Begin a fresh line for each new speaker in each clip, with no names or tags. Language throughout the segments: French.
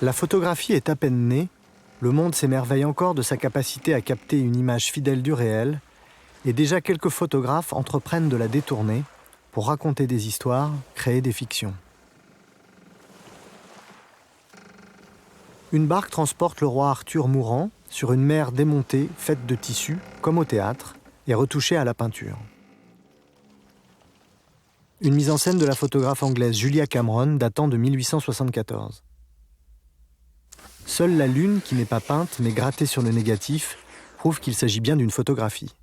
La photographie est à peine née, le monde s'émerveille encore de sa capacité à capter une image fidèle du réel, et déjà quelques photographes entreprennent de la détourner pour raconter des histoires, créer des fictions. Une barque transporte le roi Arthur mourant sur une mer démontée, faite de tissu, comme au théâtre, et retouchée à la peinture. Une mise en scène de la photographe anglaise Julia Cameron datant de 1874. Seule la lune, qui n'est pas peinte mais grattée sur le négatif, prouve qu'il s'agit bien d'une photographie.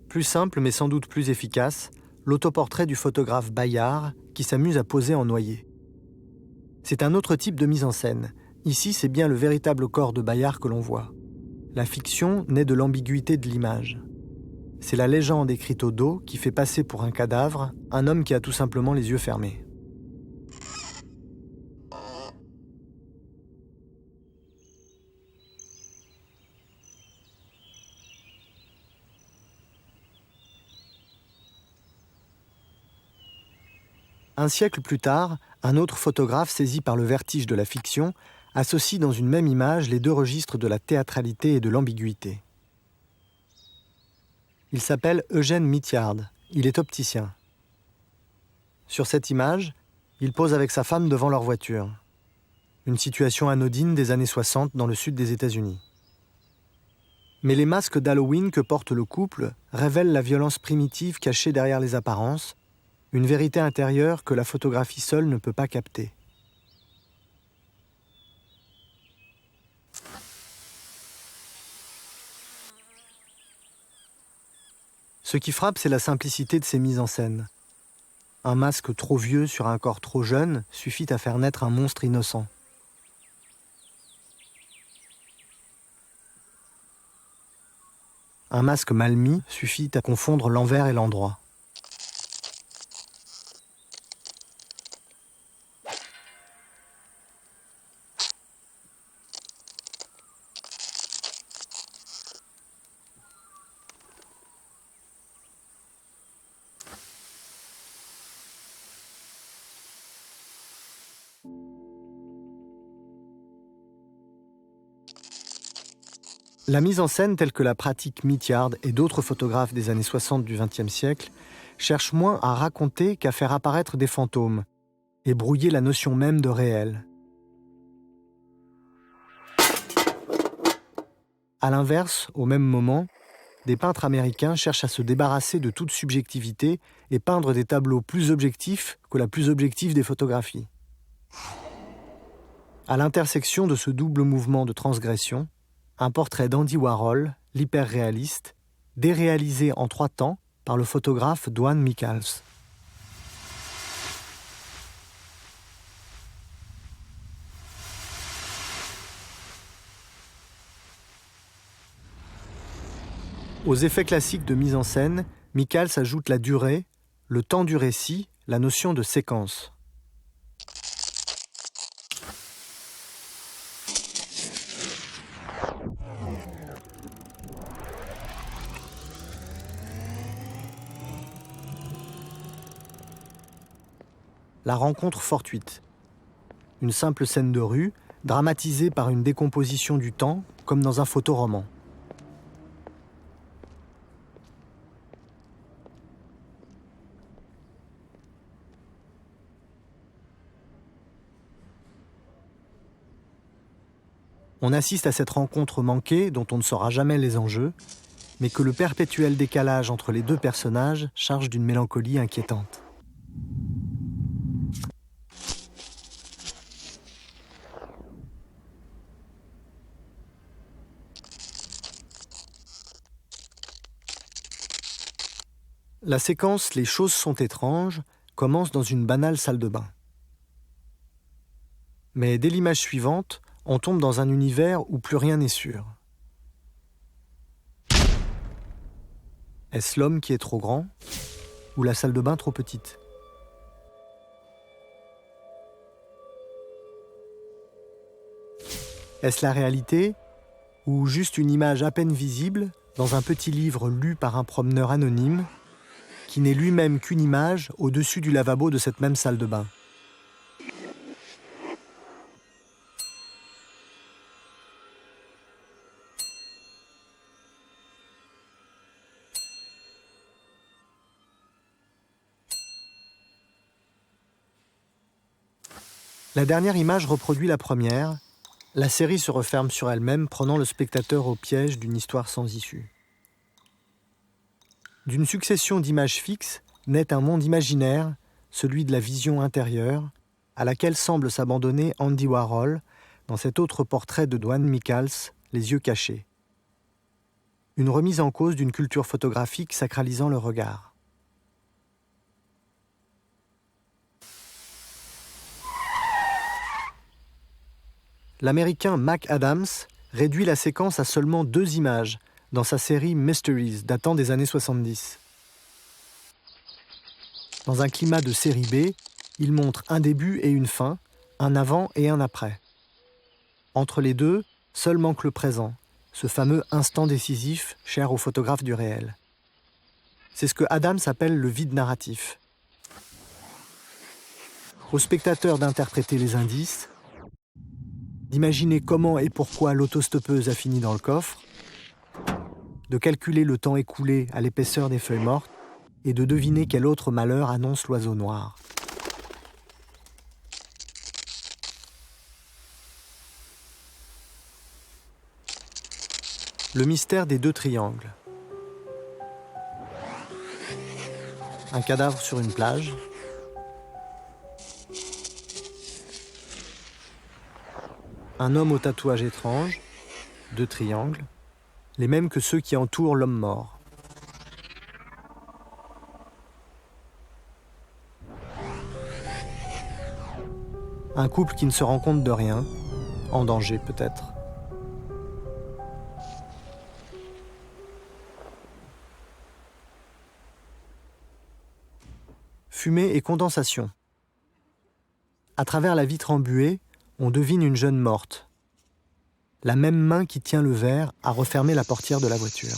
Plus simple mais sans doute plus efficace, l'autoportrait du photographe Bayard qui s'amuse à poser en noyer. C'est un autre type de mise en scène. Ici, c'est bien le véritable corps de Bayard que l'on voit. La fiction naît de l'ambiguïté de l'image. C'est la légende écrite au dos qui fait passer pour un cadavre un homme qui a tout simplement les yeux fermés. Un siècle plus tard, un autre photographe saisi par le vertige de la fiction associe dans une même image les deux registres de la théâtralité et de l'ambiguïté. Il s'appelle Eugène Mithiard, il est opticien. Sur cette image, il pose avec sa femme devant leur voiture. Une situation anodine des années 60 dans le sud des États-Unis. Mais les masques d'Halloween que porte le couple révèlent la violence primitive cachée derrière les apparences, une vérité intérieure que la photographie seule ne peut pas capter. Ce qui frappe, c'est la simplicité de ces mises en scène. Un masque trop vieux sur un corps trop jeune suffit à faire naître un monstre innocent. Un masque mal mis suffit à confondre l'envers et l'endroit. La mise en scène telle que la pratique Mithiard et d'autres photographes des années 60 du XXe siècle cherche moins à raconter qu'à faire apparaître des fantômes et brouiller la notion même de réel. À l'inverse, au même moment, des peintres américains cherchent à se débarrasser de toute subjectivité et peindre des tableaux plus objectifs que la plus objective des photographies. À l'intersection de ce double mouvement de transgression, un portrait d'Andy Warhol, l'hyperréaliste, déréalisé en 3 temps par le photographe Dwan Michals. Aux effets classiques de mise en scène, Michals ajoute la durée, le temps du récit, la notion de séquence. La rencontre fortuite. Une simple scène de rue, dramatisée par une décomposition du temps, comme dans un photoroman. On assiste à cette rencontre manquée, dont on ne saura jamais les enjeux, mais que le perpétuel décalage entre les deux personnages charge d'une mélancolie inquiétante. La séquence « Les choses sont étranges » commence dans une banale salle de bain. Mais dès l'image suivante, on tombe dans un univers où plus rien n'est sûr. Est-ce l'homme qui est trop grand ou la salle de bain trop petite ? Est-ce la réalité ou juste une image à peine visible dans un petit livre lu par un promeneur anonyme, qui n'est lui-même qu'une image au-dessus du lavabo de cette même salle de bain. La dernière image reproduit la première. La série se referme sur elle-même, prenant le spectateur au piège d'une histoire sans issue. D'une succession d'images fixes naît un monde imaginaire, celui de la vision intérieure, à laquelle semble s'abandonner Andy Warhol dans cet autre portrait de Dwan Michals, Les yeux cachés. Une remise en cause d'une culture photographique sacralisant le regard. L'Américain Mac Adams réduit la séquence à seulement 2 images dans sa série Mysteries datant des années 70. Dans un climat de série B, il montre un début et une fin, un avant et un après. Entre les deux, seul manque le présent, ce fameux instant décisif cher aux photographes du réel. C'est ce que Adams appelle le vide narratif. Au spectateur d'interpréter les indices, d'imaginer comment et pourquoi l'autostoppeuse a fini dans le coffre, de calculer le temps écoulé à l'épaisseur des feuilles mortes et de deviner quel autre malheur annonce l'oiseau noir. Le mystère des 2 triangles. Un cadavre sur une plage. Un homme au tatouage étrange, 2 triangles, les mêmes que ceux qui entourent l'homme mort. Un couple qui ne se rend compte de rien, en danger peut-être. Fumée et condensation. À travers la vitre embuée, on devine une jeune morte. La même main qui tient le verre a refermé la portière de la voiture.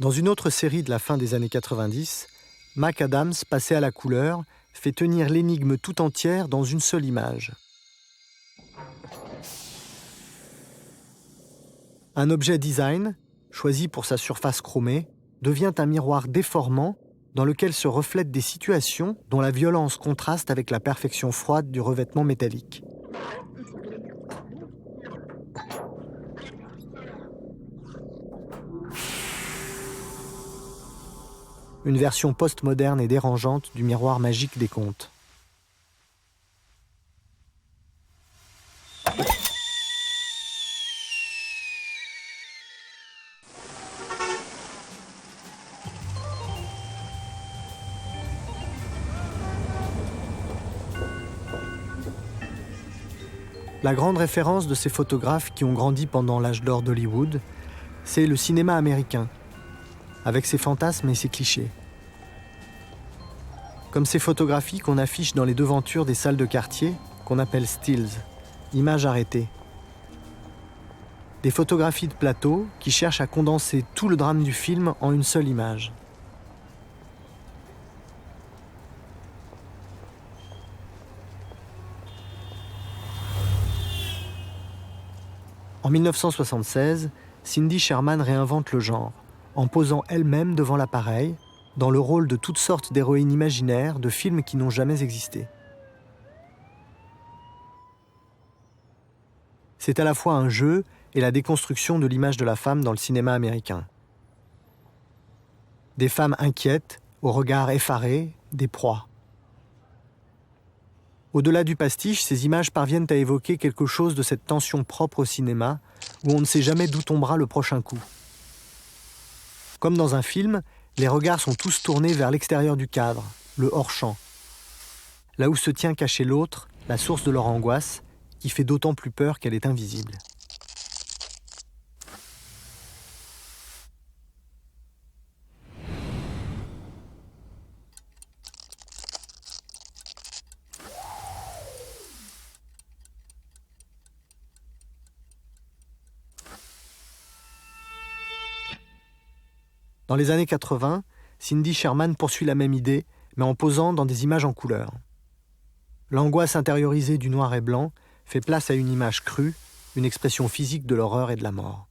Dans une autre série de la fin des années 90, Mac Adams, passé à la couleur, fait tenir l'énigme tout entière dans une seule image. Un objet design, choisi pour sa surface chromée, devient un miroir déformant dans lequel se reflètent des situations dont la violence contraste avec la perfection froide du revêtement métallique. Une version postmoderne et dérangeante du miroir magique des contes. La grande référence de ces photographes qui ont grandi pendant l'âge d'or d'Hollywood, c'est le cinéma américain, avec ses fantasmes et ses clichés. Comme ces photographies qu'on affiche dans les devantures des salles de quartier, qu'on appelle stills, images arrêtées. Des photographies de plateau qui cherchent à condenser tout le drame du film en une seule image. En 1976, Cindy Sherman réinvente le genre, en posant elle-même devant l'appareil, dans le rôle de toutes sortes d'héroïnes imaginaires de films qui n'ont jamais existé. C'est à la fois un jeu et la déconstruction de l'image de la femme dans le cinéma américain. Des femmes inquiètes, au regard effaré, des proies. Au-delà du pastiche, ces images parviennent à évoquer quelque chose de cette tension propre au cinéma, où on ne sait jamais d'où tombera le prochain coup. Comme dans un film, les regards sont tous tournés vers l'extérieur du cadre, le hors-champ. Là où se tient caché l'autre, la source de leur angoisse, qui fait d'autant plus peur qu'elle est invisible. Dans les années 80, Cindy Sherman poursuit la même idée, mais en posant dans des images en couleur. L'angoisse intériorisée du noir et blanc fait place à une image crue, une expression physique de l'horreur et de la mort.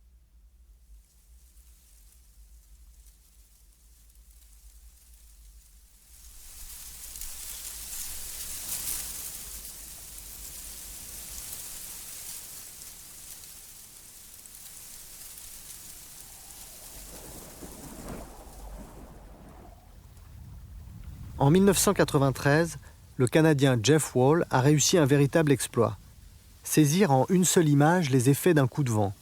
En 1993, le Canadien Jeff Wall a réussi un véritable exploit. Saisir en une seule image les effets d'un coup de vent.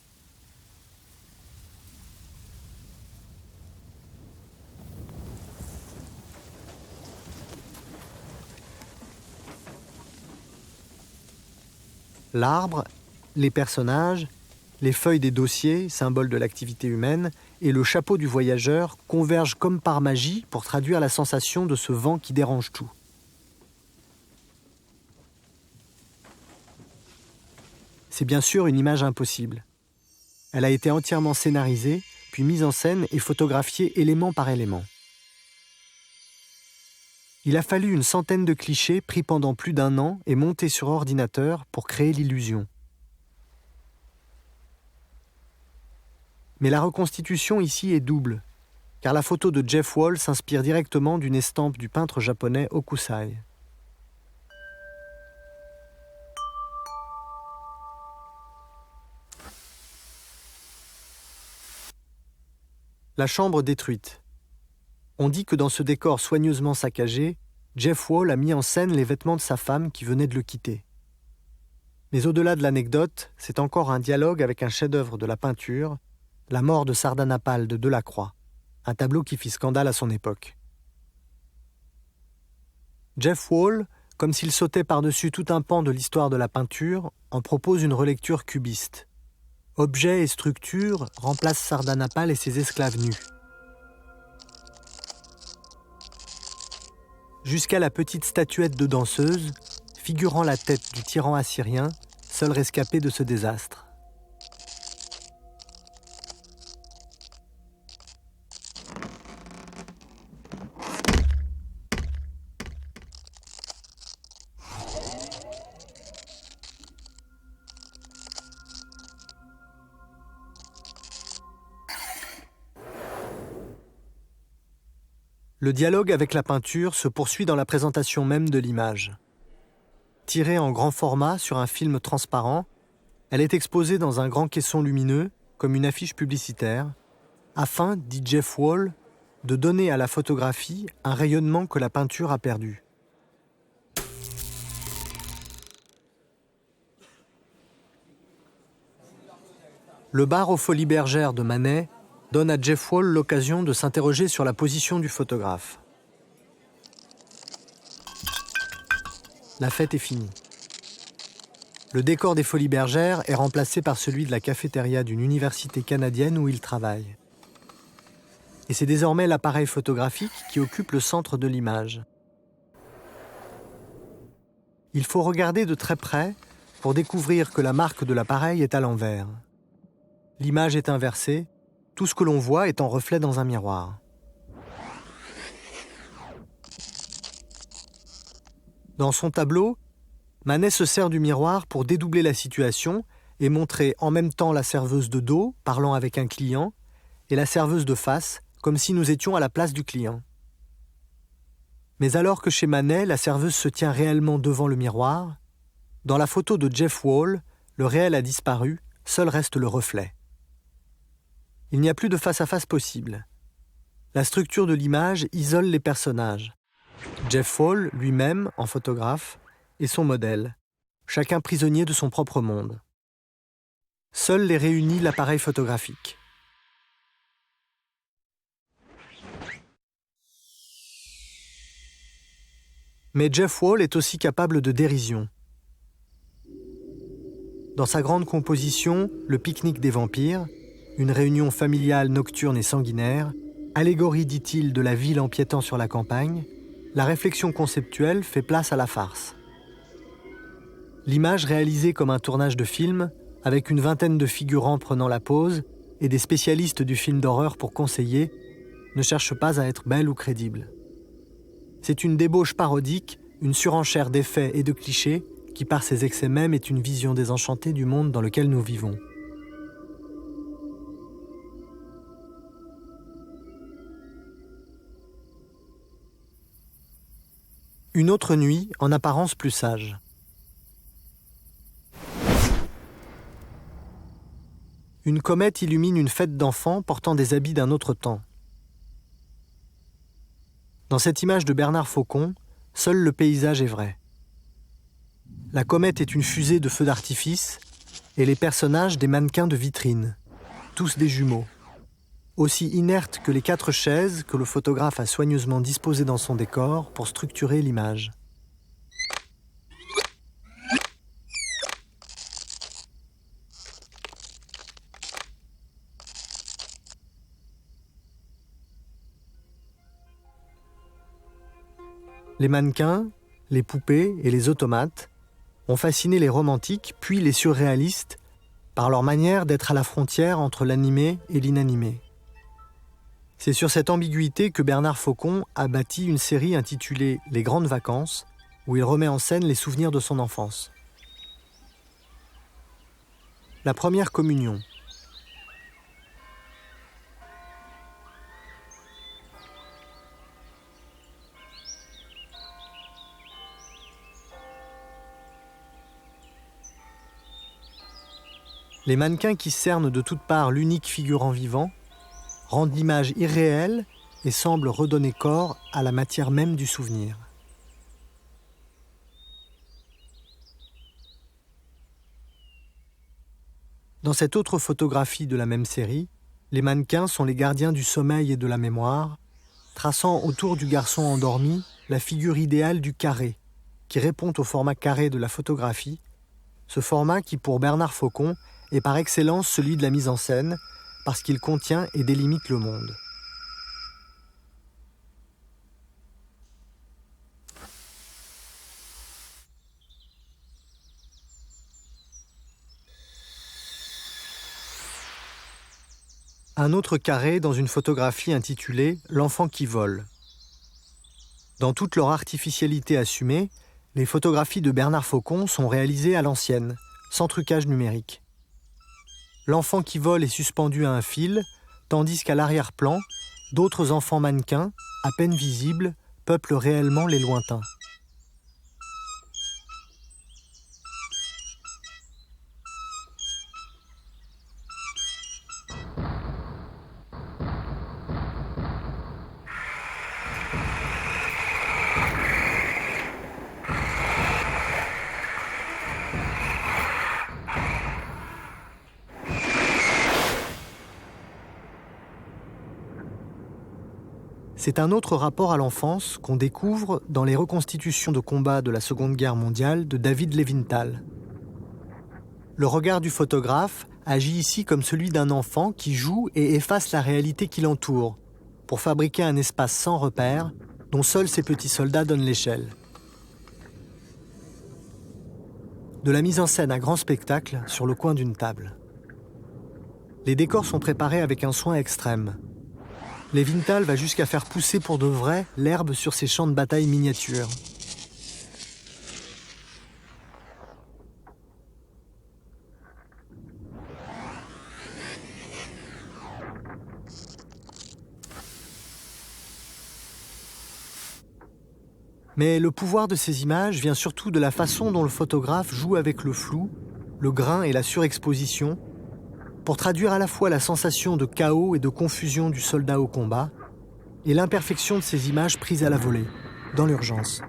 L'arbre, les personnages, les feuilles des dossiers, symboles de l'activité humaine, et le chapeau du voyageur convergent comme par magie pour traduire la sensation de ce vent qui dérange tout. C'est bien sûr une image impossible. Elle a été entièrement scénarisée, puis mise en scène et photographiée élément par élément. Il a fallu une centaine de clichés pris pendant plus d'1 an et montés sur ordinateur pour créer l'illusion. Mais la reconstitution ici est double, car la photo de Jeff Wall s'inspire directement d'une estampe du peintre japonais Hokusai. La chambre détruite. On dit que dans ce décor soigneusement saccagé, Jeff Wall a mis en scène les vêtements de sa femme qui venait de le quitter. Mais au-delà de l'anecdote, c'est encore un dialogue avec un chef-d'œuvre de la peinture, La mort de Sardanapale de Delacroix, un tableau qui fit scandale à son époque. Jeff Wall, comme s'il sautait par-dessus tout un pan de l'histoire de la peinture, en propose une relecture cubiste. Objets et structures remplacent Sardanapale et ses esclaves nus. Jusqu'à la petite statuette de danseuse, figurant la tête du tyran assyrien, seul rescapé de ce désastre. Le dialogue avec la peinture se poursuit dans la présentation même de l'image. Tirée en grand format sur un film transparent, elle est exposée dans un grand caisson lumineux, comme une affiche publicitaire, afin, dit Jeff Wall, de donner à la photographie un rayonnement que la peinture a perdu. Le bar aux Folies Bergères de Manet donne à Jeff Wall l'occasion de s'interroger sur la position du photographe. La fête est finie. Le décor des Folies Bergères est remplacé par celui de la cafétéria d'une université canadienne où il travaille. Et c'est désormais l'appareil photographique qui occupe le centre de l'image. Il faut regarder de très près pour découvrir que la marque de l'appareil est à l'envers. L'image est inversée, tout ce que l'on voit est en reflet dans un miroir. Dans son tableau, Manet se sert du miroir pour dédoubler la situation et montrer en même temps la serveuse de dos, parlant avec un client, et la serveuse de face, comme si nous étions à la place du client. Mais alors que chez Manet, la serveuse se tient réellement devant le miroir, dans la photo de Jeff Wall, le réel a disparu, seul reste le reflet. Il n'y a plus de face-à-face possible. La structure de l'image isole les personnages. Jeff Wall, lui-même, en photographe, est son modèle, chacun prisonnier de son propre monde. Seul les réunit l'appareil photographique. Mais Jeff Wall est aussi capable de dérision. Dans sa grande composition « Le pique-nique des vampires », une réunion familiale nocturne et sanguinaire, allégorie, dit-il, de la ville empiétant sur la campagne, la réflexion conceptuelle fait place à la farce. L'image réalisée comme un tournage de film, avec une vingtaine de figurants prenant la pose et des spécialistes du film d'horreur pour conseiller, ne cherche pas à être belle ou crédible. C'est une débauche parodique, une surenchère d'effets et de clichés qui, par ses excès mêmes, est une vision désenchantée du monde dans lequel nous vivons. Une autre nuit, en apparence plus sage. Une comète illumine une fête d'enfants portant des habits d'un autre temps. Dans cette image de Bernard Faucon, seul le paysage est vrai. La comète est une fusée de feux d'artifice et les personnages des mannequins de vitrine, tous des jumeaux, aussi inertes que les 4 chaises que le photographe a soigneusement disposées dans son décor pour structurer l'image. Les mannequins, les poupées et les automates ont fasciné les romantiques puis les surréalistes par leur manière d'être à la frontière entre l'animé et l'inanimé. C'est sur cette ambiguïté que Bernard Faucon a bâti une série intitulée « Les Grandes Vacances » où il remet en scène les souvenirs de son enfance. La première communion. Les mannequins qui cernent de toutes parts l'unique figurant vivant rendent l'image irréelle et semblent redonner corps à la matière même du souvenir. Dans cette autre photographie de la même série, les mannequins sont les gardiens du sommeil et de la mémoire, traçant autour du garçon endormi la figure idéale du carré, qui répond au format carré de la photographie, ce format qui, pour Bernard Faucon, est par excellence celui de la mise en scène, parce qu'il contient et délimite le monde. Un autre carré dans une photographie intitulée « L'enfant qui vole ». Dans toute leur artificialité assumée, les photographies de Bernard Faucon sont réalisées à l'ancienne, sans trucage numérique. L'enfant qui vole est suspendu à un fil, tandis qu'à l'arrière-plan, d'autres enfants mannequins, à peine visibles, peuplent réellement les lointains. C'est un autre rapport à l'enfance qu'on découvre dans les reconstitutions de combats de la Seconde Guerre mondiale de David Levinthal. Le regard du photographe agit ici comme celui d'un enfant qui joue et efface la réalité qui l'entoure, pour fabriquer un espace sans repère dont seuls ses petits soldats donnent l'échelle. De la mise en scène à grand spectacle sur le coin d'une table. Les décors sont préparés avec un soin extrême. Levinthal va jusqu'à faire pousser pour de vrai l'herbe sur ses champs de bataille miniatures. Mais le pouvoir de ces images vient surtout de la façon dont le photographe joue avec le flou, le grain et la surexposition, pour traduire à la fois la sensation de chaos et de confusion du soldat au combat et l'imperfection de ces images prises à la volée, dans l'urgence.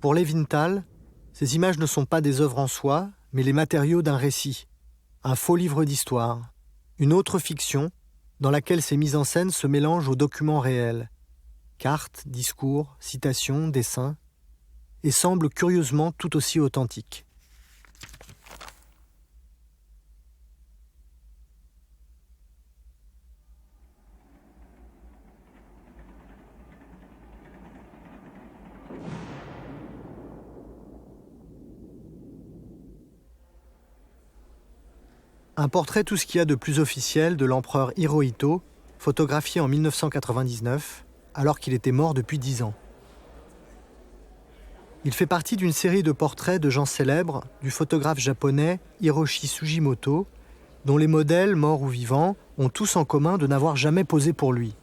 Pour Levinthal, ces images ne sont pas des œuvres en soi, mais les matériaux d'un récit, un faux livre d'histoire, une autre fiction dans laquelle ces mises en scène se mélangent aux documents réels, cartes, discours, citations, dessins, et semble curieusement tout aussi authentique. Un portrait tout ce qu'il y a de plus officiel de l'empereur Hirohito, photographié en 1999, alors qu'il était mort depuis 10 ans. Il fait partie d'une série de portraits de gens célèbres du photographe japonais Hiroshi Sugimoto, dont les modèles, morts ou vivants, ont tous en commun de n'avoir jamais posé pour lui.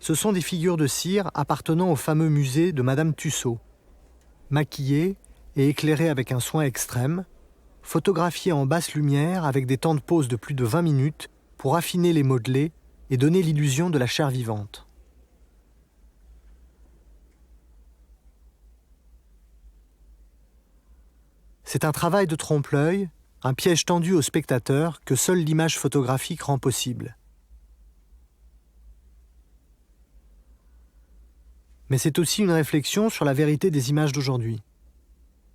Ce sont des figures de cire appartenant au fameux musée de Madame Tussaud. Maquillées et éclairées avec un soin extrême, photographiées en basse lumière avec des temps de pose de plus de 20 minutes pour affiner les modelés et donner l'illusion de la chair vivante. C'est un travail de trompe-l'œil, un piège tendu au spectateur que seule l'image photographique rend possible. Mais c'est aussi une réflexion sur la vérité des images d'aujourd'hui.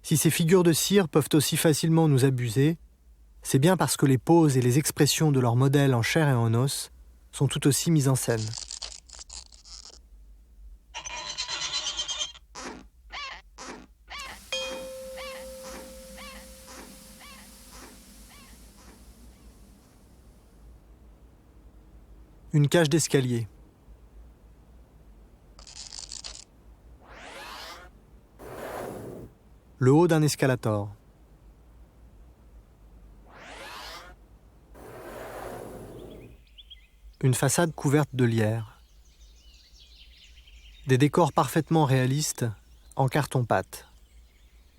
Si ces figures de cire peuvent aussi facilement nous abuser, c'est bien parce que les poses et les expressions de leurs modèles en chair et en os sont tout aussi mises en scène. Une cage d'escalier. Le haut d'un escalator. Une façade couverte de lierre. Des décors parfaitement réalistes en carton-pâte.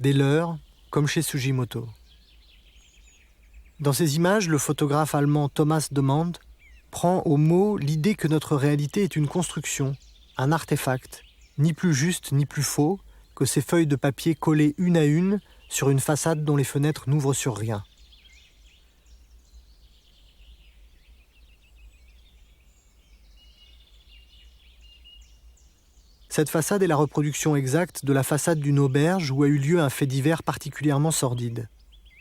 Des leurres, comme chez Sugimoto. Dans ces images, le photographe allemand Thomas Demand prend au mot l'idée que notre réalité est une construction, un artefact, ni plus juste ni plus faux que ces feuilles de papier collées une à une sur une façade dont les fenêtres n'ouvrent sur rien. Cette façade est la reproduction exacte de la façade d'une auberge où a eu lieu un fait divers particulièrement sordide.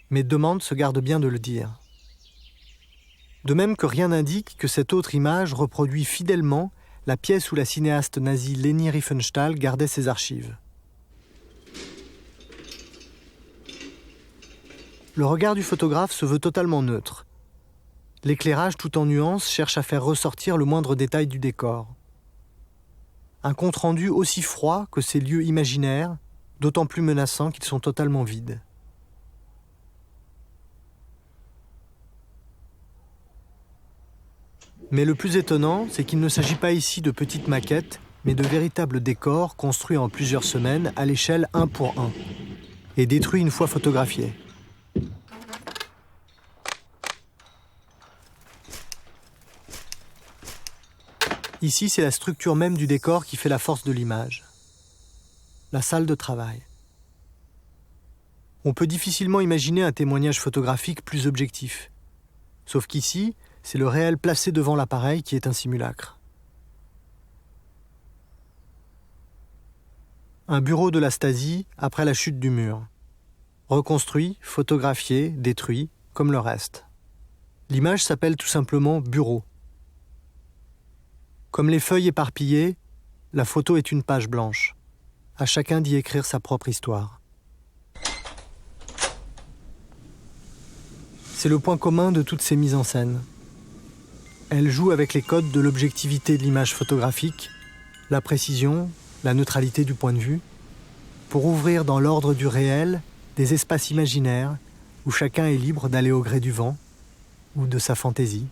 Mais Demand se garde bien de le dire. De même que rien n'indique que cette autre image reproduit fidèlement la pièce où la cinéaste nazie Leni Riefenstahl gardait ses archives. Le regard du photographe se veut totalement neutre. L'éclairage tout en nuances cherche à faire ressortir le moindre détail du décor. Un compte-rendu aussi froid que ces lieux imaginaires, d'autant plus menaçants qu'ils sont totalement vides. Mais le plus étonnant, c'est qu'il ne s'agit pas ici de petites maquettes, mais de véritables décors construits en plusieurs semaines à l'échelle 1 pour 1, et détruits une fois photographiés. Ici, c'est la structure même du décor qui fait la force de l'image. La salle de travail. On peut difficilement imaginer un témoignage photographique plus objectif. Sauf qu'ici, c'est le réel placé devant l'appareil qui est un simulacre. Un bureau de la Stasi après la chute du mur. Reconstruit, photographié, détruit, comme le reste. L'image s'appelle tout simplement bureau. Comme les feuilles éparpillées, la photo est une page blanche. À chacun d'y écrire sa propre histoire. C'est le point commun de toutes ces mises en scène. Elles jouent avec les codes de l'objectivité de l'image photographique, la précision, la neutralité du point de vue, pour ouvrir dans l'ordre du réel des espaces imaginaires où chacun est libre d'aller au gré du vent ou de sa fantaisie.